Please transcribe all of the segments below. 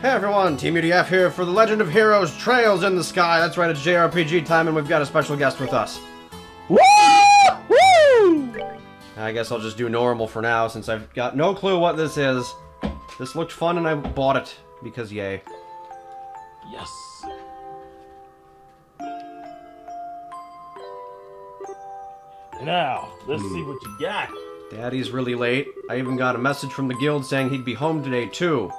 Hey everyone, Teamudf here for the Legend of Heroes Trails in the Sky. That's right, it's JRPG time and we've got a special guest with us. Woo! Woo! I guess I'll just do normal for now since I've got no clue what this is. This looked fun and I bought it because yay. Yes. Now, let's see what you got. Daddy's really late. I even got a message from the guild saying he'd be home today too.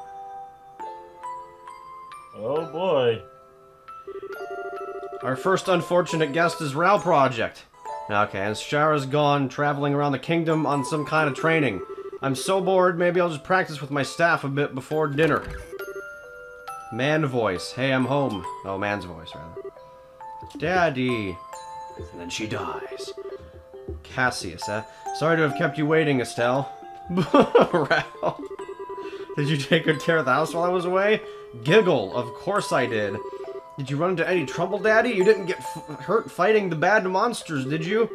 Oh boy. Our first unfortunate guest is Ral Project. Okay, and Shara's gone, traveling around the kingdom on some kind of training. I'm so bored, maybe I'll just practice with my staff a bit before dinner. Man voice. Hey, I'm home. Oh, man's voice, rather. Daddy. And then she dies. Cassius, sorry to have kept you waiting, Estelle. Ral. Did you take good care of the house while I was away? Giggle. Of course I did. Did you run into any trouble, Daddy? You didn't get hurt fighting the bad monsters, did you?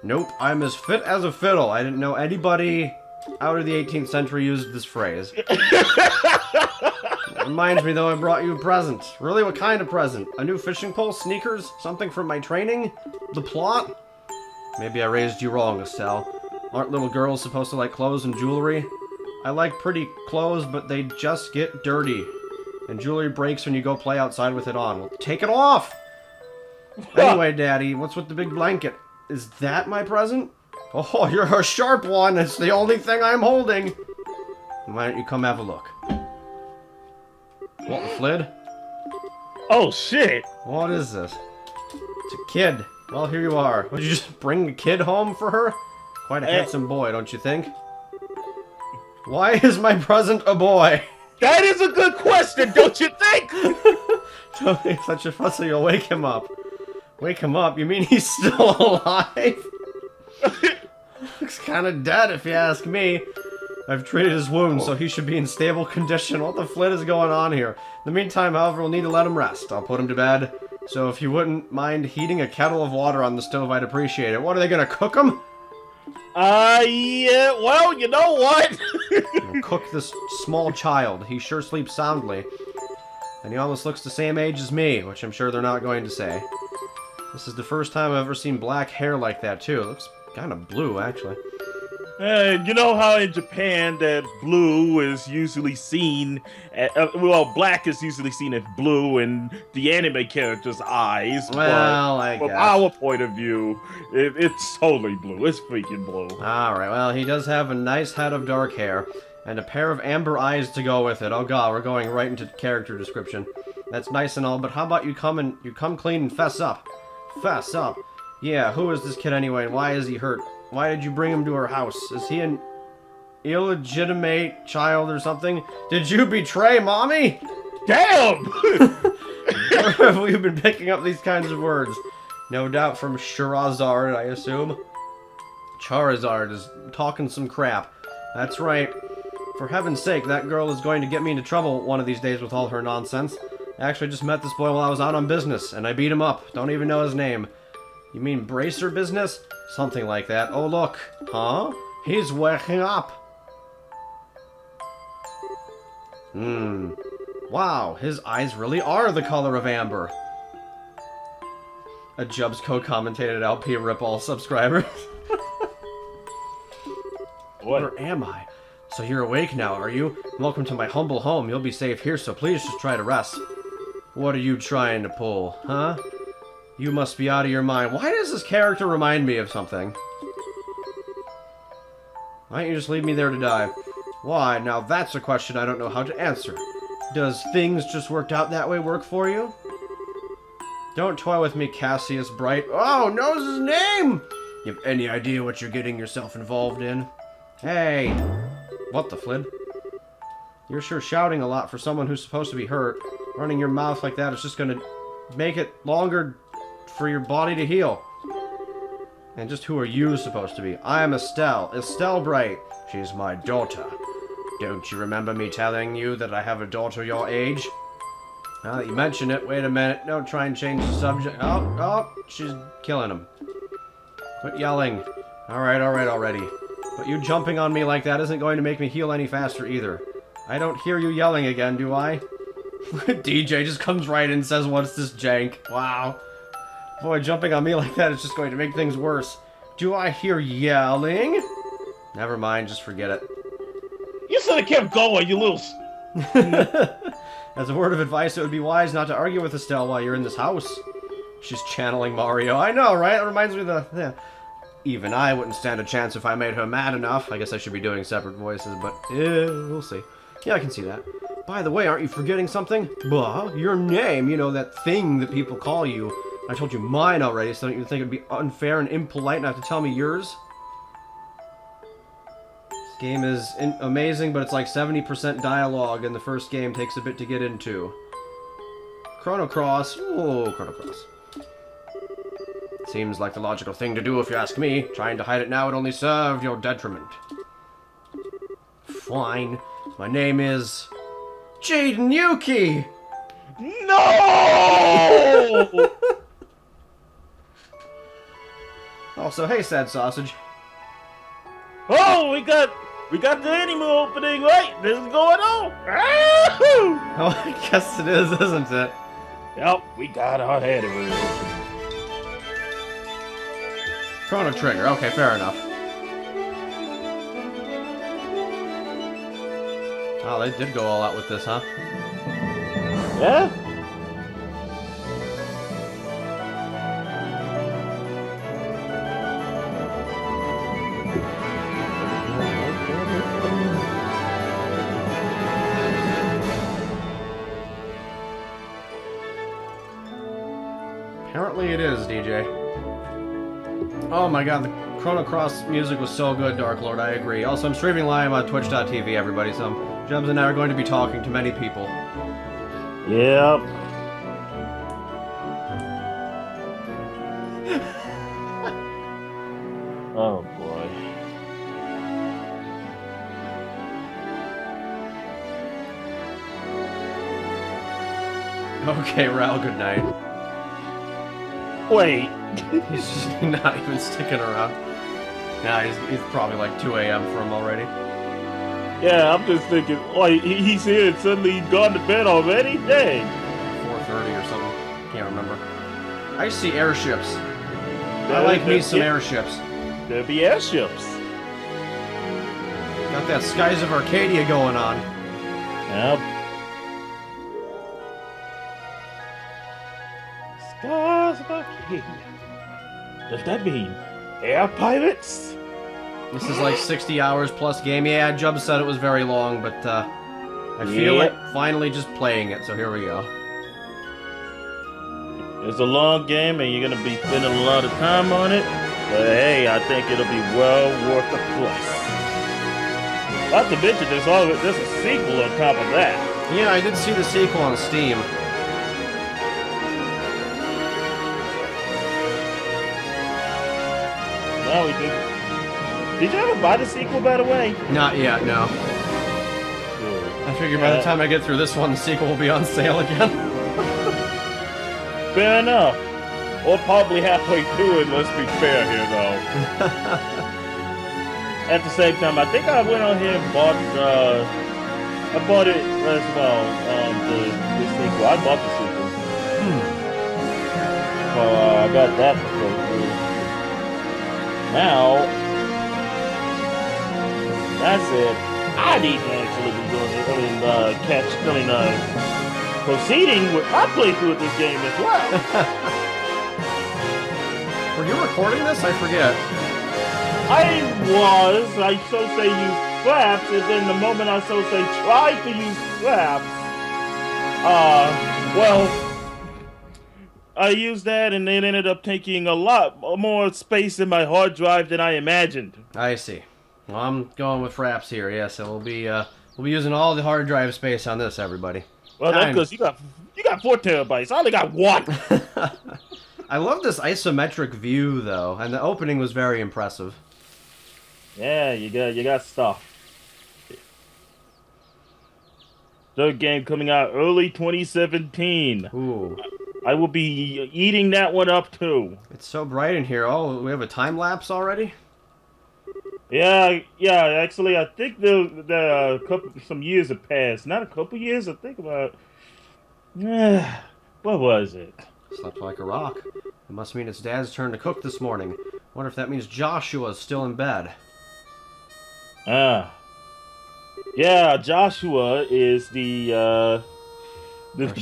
Nope, I'm as fit as a fiddle. I didn't know anybody out of the 18th century used this phrase. That reminds me, though, I brought you a present. Really, what kind of present? A new fishing pole? Sneakers? Something from my training? The plot? Maybe I raised you wrong, Estelle. Aren't little girls supposed to like clothes and jewelry? I like pretty clothes, but they just get dirty. And jewelry breaks when you go play outside with it on. Well, take it off! Anyway, Daddy, what's with the big blanket? Is that my present? Oh, you're a sharp one. It's the only thing I'm holding. Why don't you come have a look? What, Flid? Oh, shit! What is this? It's a kid. Well, here you are. Would you just bring a kid home for her? Quite a handsome boy, don't you think? Why is my present a boy? That is a good question, don't you think? Don't make such a fuss or you'll wake him up. Wake him up? You mean he's still alive? Looks kind of dead if you ask me. I've treated his wound, so he should be in stable condition. What the flit is going on here? In the meantime, however, we'll need to let him rest. I'll put him to bed. So if you wouldn't mind heating a kettle of water on the stove, I'd appreciate it. What, are they gonna cook him? Yeah, well, you know what? Cook this small child. He sure sleeps soundly. And he almost looks the same age as me, which I'm sure they're not going to say. This is the first time I've ever seen black hair like that, too. It looks kind of blue, actually. You know how in Japan that blue is usually seen, well, black is usually seen as blue in the anime character's eyes. Well, but I guess. from our point of view, it's totally blue. It's freaking blue. Alright, well, he does have a nice head of dark hair, and a pair of amber eyes to go with it. Oh god, we're going right into character description. That's nice and all, but how about you come clean and fess up? Fess up? Yeah, who is this kid anyway, and why is he hurt? Why did you bring him to our house? Is he an illegitimate child or something? Did you betray Mommy? Damn! Where have we been picking up these kinds of words? No doubt from Charizard, I assume. Charizard is talking some crap. That's right. For heaven's sake, that girl is going to get me into trouble one of these days with all her nonsense. I actually just met this boy while I was out on business, and I beat him up. Don't even know his name. You mean bracer business? Something like that. Oh, look. Huh? He's waking up. Wow, his eyes really are the color of amber. A Jubbz co-commentated LP rip all subscribers. What? Where am I? So you're awake now, are you? Welcome to my humble home. You'll be safe here, so please just try to rest. What are you trying to pull, huh? You must be out of your mind. Why does this character remind me of something? Why don't you just leave me there to die? Why, now that's a question I don't know how to answer. Does things just worked out that way work for you? Don't toy with me, Cassius Bright. Oh, knows his name! You have any idea what you're getting yourself involved in? Hey! What the flid? You're sure shouting a lot for someone who's supposed to be hurt. Running your mouth like that is just gonna make it longer for your body to heal. And just who are you supposed to be? I am Estelle. Estelle Bright. She's my daughter. Don't you remember me telling you that I have a daughter your age? Now that you mention it, wait a minute. Don't try and change the subject. Oh, she's killing him. Quit yelling. Alright already. But you jumping on me like that isn't going to make me heal any faster either. I don't hear you yelling again, do I? DJ just comes right in and says, "What's this jank?" Wow. Boy, jumping on me like that is just going to make things worse. Do I hear yelling? Never mind, just forget it. You should have kept going, you little... As a word of advice, it would be wise not to argue with Estelle while you're in this house. She's channeling Mario. I know, right? It reminds me of the... Yeah. Even I wouldn't stand a chance if I made her mad enough. I guess I should be doing separate voices, but we'll see. Yeah, I can see that. By the way, aren't you forgetting something? Blah, your name, you know, that thing that people call you. I told you mine already, so don't you think it'd be unfair and impolite not to tell me yours? This game is amazing, but it's like 70% dialogue, and the first game takes a bit to get into. Chrono Cross. Oh, Chrono Cross. Seems like the logical thing to do if you ask me. Trying to hide it now would only serve your detriment. Fine. My name is... Jaden Yuki! No! Also, hey, sad sausage. Oh, we got the anime opening, right? This is going on. Oh, I guess it is, isn't it? Yep, we got our head around. Chrono Trigger. Okay, fair enough. Oh, they did go all out with this, huh? Yeah? Apparently it is, DJ. Oh my god, the Chrono Cross music was so good, Dark Lord, I agree. Also, I'm streaming live on twitch.tv, everybody, so Jubbz and I are going to be talking to many people. Yep. Oh boy. Okay, Ral, good night. Wait. He's just not even sticking around. Nah, he's probably like 2 a.m. for him already. Yeah, I'm just thinking, like, he's here and suddenly he's gone to bed already? Dang. 4:30 or something. Can't remember. I see airships. I like me some airships. There'll be airships. Got that Skies of Arcadia going on. Yep. Skies of Arcadia. Does that mean air pirates? This is like 60 hours plus game. Yeah, Jubbz said it was very long, but I feel like finally just playing it, so here we go. It's a long game and you're going to be spending a lot of time on it, but hey, I think it'll be well worth the price. Not to mention there's a sequel on top of that. Yeah, I did see the sequel on Steam. Now we did. Did you ever buy the sequel, by the way? Not yet, no. Good. I figure by the time I get through this one, the sequel will be on sale again. Fair enough. Or probably halfway through it, let's be fair here, though. At the same time, I think I went on here and bought, I bought it as well, the sequel. I bought the sequel. So, I got that to go through. Now, that's it. I need to actually be doing it. Proceeding with my playthrough of this game as well. Were you recording this? I forget. I so say use flaps, and then the moment I so say tried to use flaps, well, I used that and it ended up taking a lot more space in my hard drive than I imagined. I see. Well, I'm going with fraps here, yeah, so we'll be using all the hard drive space on this, everybody. Well, that's because you got 4 terabytes. I only got 1. I love this isometric view, though, and the opening was very impressive. Yeah, you got stuff. Third game coming out early 2017. Ooh. I will be eating that one up, too. It's so bright in here. Oh, we have a time-lapse already? Yeah, actually, I think some years have passed. Not a couple years, I think about What was it? Slept like a rock. It must mean it's Dad's turn to cook this morning. Wonder if that means Joshua's still in bed. Yeah, Joshua is the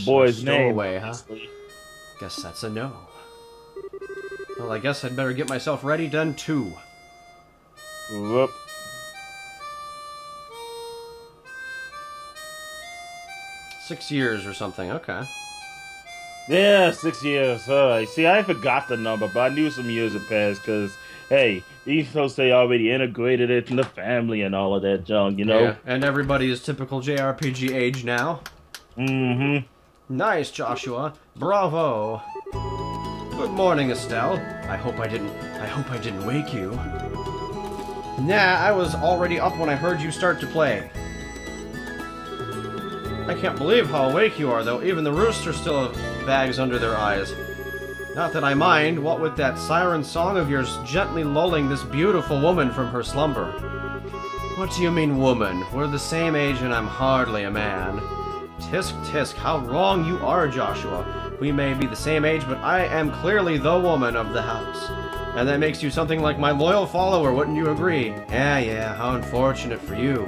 boy's name. Stowaway, huh? Guess that's a no. Well, I guess I'd better get myself ready then, too. Whoop. 6 years or something, okay. Yeah, 6 years. See, I forgot the number, but I knew some years had passed because, hey, these folks, they already integrated it in the family and all of that junk, you know? Yeah, and everybody is typical JRPG age now. Mm-hmm. Nice, Joshua. Bravo. Good morning, Estelle. I hope I didn't wake you. Nah, I was already up when I heard you start to play. I can't believe how awake you are, though. Even the rooster still have bags under their eyes. Not that I mind, what with that siren song of yours gently lulling this beautiful woman from her slumber. What do you mean, woman? We're the same age and I'm hardly a man. Tisk, tisk, how wrong you are, Joshua. We may be the same age, but I am clearly the woman of the house. And that makes you something like my loyal follower, wouldn't you agree? Yeah, how unfortunate for you.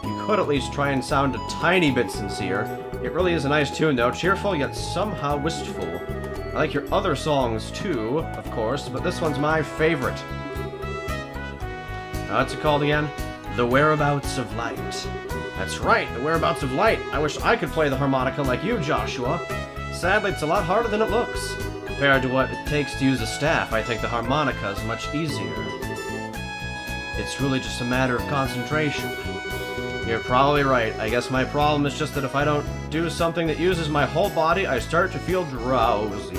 You could at least try and sound a tiny bit sincere. It really is a nice tune, though, cheerful yet somehow wistful. I like your other songs, too, of course, but this one's my favorite. What's it called again? The Whereabouts of Light. That's right, The Whereabouts of Light. I wish I could play the harmonica like you, Joshua. Sadly, it's a lot harder than it looks. Compared to what it takes to use a staff, I think the harmonica is much easier. It's really just a matter of concentration. You're probably right. I guess my problem is just that if I don't do something that uses my whole body, I start to feel drowsy.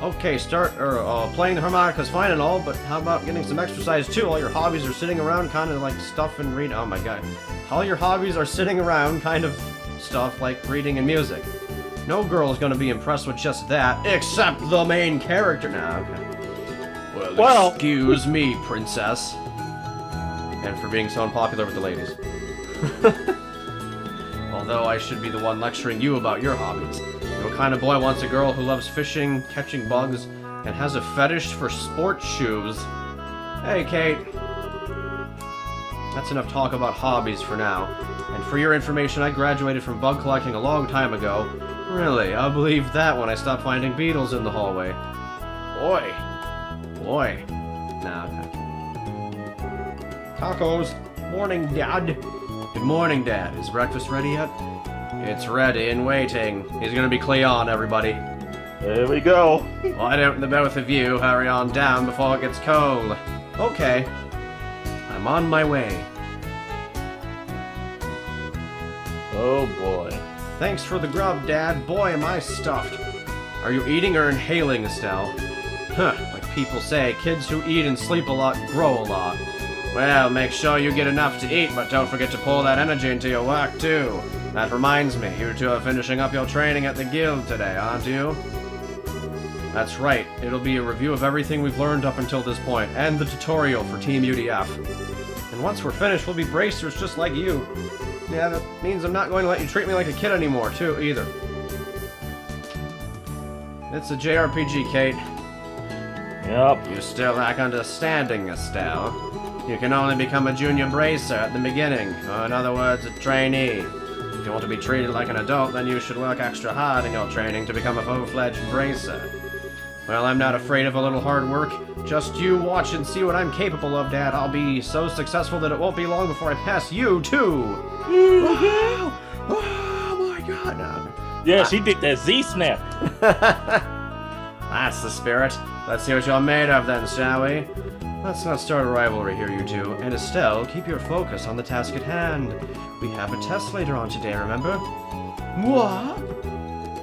Okay, playing the harmonica is fine and all, but how about getting some exercise too? All your hobbies are sitting around kind of like stuff and reading. Oh my god. All your hobbies are sitting around kind of stuff like reading and music. No girl's gonna be impressed with just that, except the main character. Nah, okay. Well, excuse me, princess. And for being so unpopular with the ladies. Although I should be the one lecturing you about your hobbies. What kind of boy wants a girl who loves fishing, catching bugs, and has a fetish for sports shoes? Hey, Kate. That's enough talk about hobbies for now. And for your information, I graduated from bug collecting a long time ago. Really, I'll believe that when I stop finding beetles in the hallway. Boy. Nah, okay. Tacos. Morning, Dad. Good morning, Dad. Is breakfast ready yet? It's ready and waiting. He's gonna be Cleon, everybody. There we go. Why don't the both of you hurry on down before it gets cold? Okay. I'm on my way. Oh boy. Thanks for the grub, Dad. Boy, am I stuffed. Are you eating or inhaling, Estelle? Huh, like people say, kids who eat and sleep a lot grow a lot. Well, make sure you get enough to eat, but don't forget to pour that energy into your work, too. That reminds me, you two are finishing up your training at the guild today, aren't you? That's right. It'll be a review of everything we've learned up until this point, and the tutorial for Teamudf. And once we're finished, we'll be bracers just like you. Yeah, that means I'm not going to let you treat me like a kid anymore, too, either. It's a JRPG, Kate. Yep. You still lack understanding, Estelle. You can only become a junior bracer at the beginning, or in other words, a trainee. If you want to be treated like an adult, then you should work extra hard in your training to become a full-fledged bracer. Well, I'm not afraid of a little hard work. Just you watch and see what I'm capable of, Dad. I'll be so successful that it won't be long before I pass you, too. Oh my god. No. Yeah, she did that Z-snap. That's the spirit. Let's see what you're made of then, shall we? Let's not start a rivalry here, you two. And Estelle, keep your focus on the task at hand. We have a test later on today, remember? What?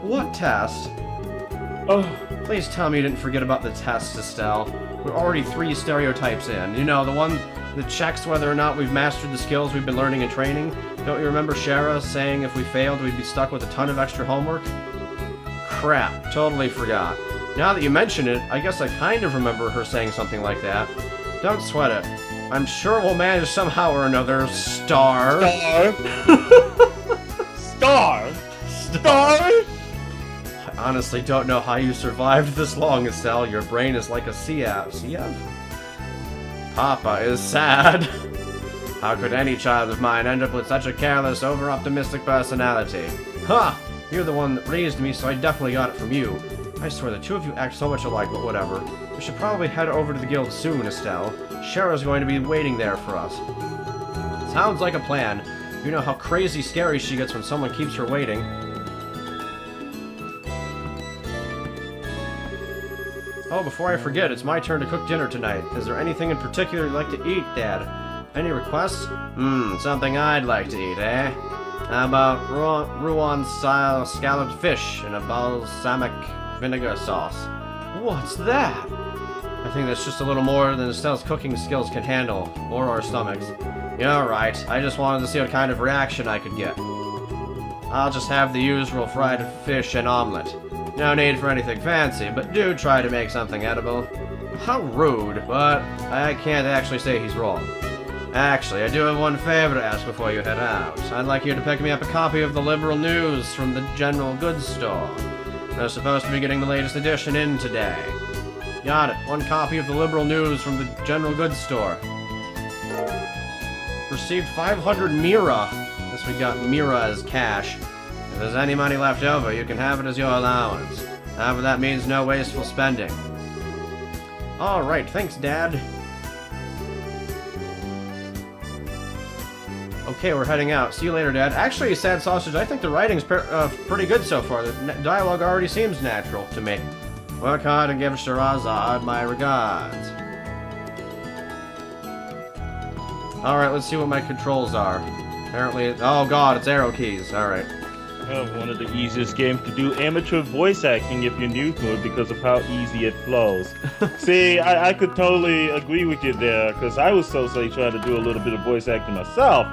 What test? Oh, please tell me you didn't forget about the test, Estelle. We're already 3 stereotypes in. You know, the one that checks whether or not we've mastered the skills we've been learning and training. Don't you remember Shara saying if we failed, we'd be stuck with a ton of extra homework? Crap, totally forgot. Now that you mention it, I guess I kind of remember her saying something like that. Don't sweat it. I'm sure we'll manage somehow or another. Star. Star. stuff. Darn! I honestly don't know how you survived this long, Estelle. Your brain is like a CF. CF? Papa is sad. How could any child of mine end up with such a careless, over-optimistic personality? Ha! You're the one that raised me, so I definitely got it from you. I swear the two of you act so much alike, but whatever. We should probably head over to the guild soon, Estelle. Shara's going to be waiting there for us. Sounds like a plan. You know how crazy scary she gets when someone keeps her waiting. Oh, before I forget, it's my turn to cook dinner tonight. Is there anything in particular you'd like to eat, Dad? Any requests? Something I'd like to eat, eh? How about Rouen-style scalloped fish in a balsamic vinegar sauce? What's that? I think that's just a little more than Estelle's cooking skills can handle, or our stomachs. You're right. I just wanted to see what kind of reaction I could get. I'll just have the usual fried fish and omelet. No need for anything fancy, but do try to make something edible. How rude, but I can't actually say he's wrong. Actually, I do have one favor to ask before you head out. I'd like you to pick me up a copy of the Liberal News from the General Goods Store. They're supposed to be getting the latest edition in today. Got it. One copy of the Liberal News from the General Goods Store. Received 500 Mira. Guess we got Mira as cash. If there's any money left over, you can have it as your allowance. However, that means no wasteful spending. Alright, thanks, Dad. Okay, we're heading out. See you later, Dad. Actually, Sad Sausage, I think the writing's pretty good so far. The dialogue already seems natural to me. Work hard and give Shirazad my regards. Alright, let's see what my controls are. Apparently, oh god, it's arrow keys. Alright. One of the easiest games to do amateur voice acting if you're new to it because of how easy it flows. See, I could totally agree with you there, because I was trying to do a little bit of voice acting myself.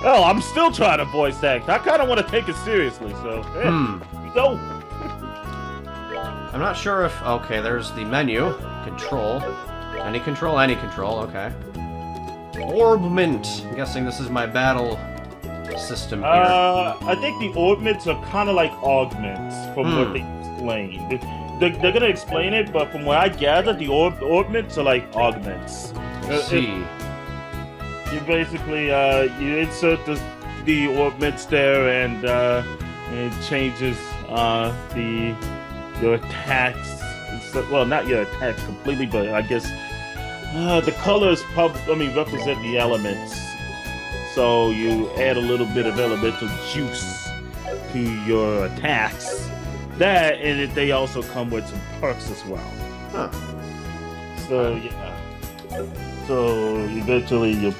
Oh, I'm still trying to voice act. I kind of want to take it seriously, so yeah, go. I'm not sure if... Okay, there's the menu. Control. Any control? Any control, okay. Orbment. I'm guessing this is my battle system here. I think the orbments are kind of like augments from what they explained. They're going to explain it, but from what I gathered, the orbments are like augments. See. You basically, you insert the orbments there, and it changes your attacks. Well, not your attacks completely, but I guess the colors represent the elements. So you add a little bit of elemental juice to your attacks. That, and they also come with some perks as well. Huh. So yeah. So eventually you.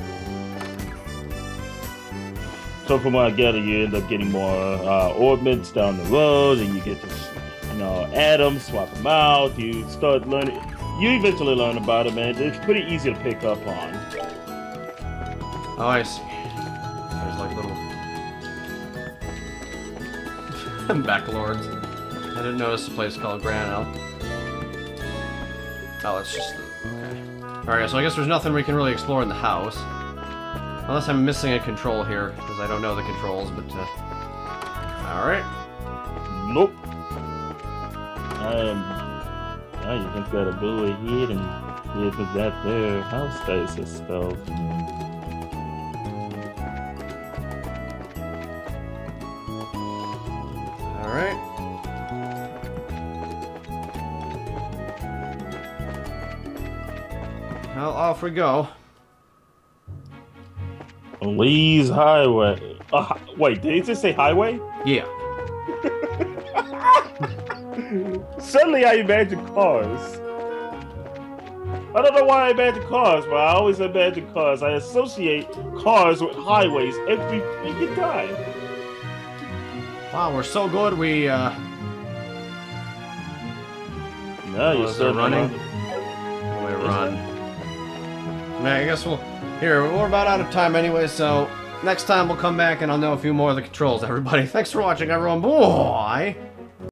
So from what I gather, you end up getting more orbments down the road, and you get to, add them, swap them out. You start learning. You eventually learn about them, and it's pretty easy to pick up on. Oh, I see. There's like little backlords. I didn't notice a place called Granel. Oh, it's just okay. All right, so I guess there's nothing we can really explore in the house. Unless I'm missing a control here, because I don't know the controls, but, alright. Nope. You just gotta go ahead and get with that there house stasis stuff. Alright. Well, off we go. Lee's Highway. Wait, did he just say highway? Yeah. Suddenly I imagine cars. I don't know why I imagine cars, but I always imagine cars. I associate cars with highways every freaking time. Wow, we're so good, we, No, you're still running. We run. Man, I guess we're about out of time anyway, so next time we'll come back and I'll know a few more of the controls, everybody. Thanks for watching, everyone. Bye!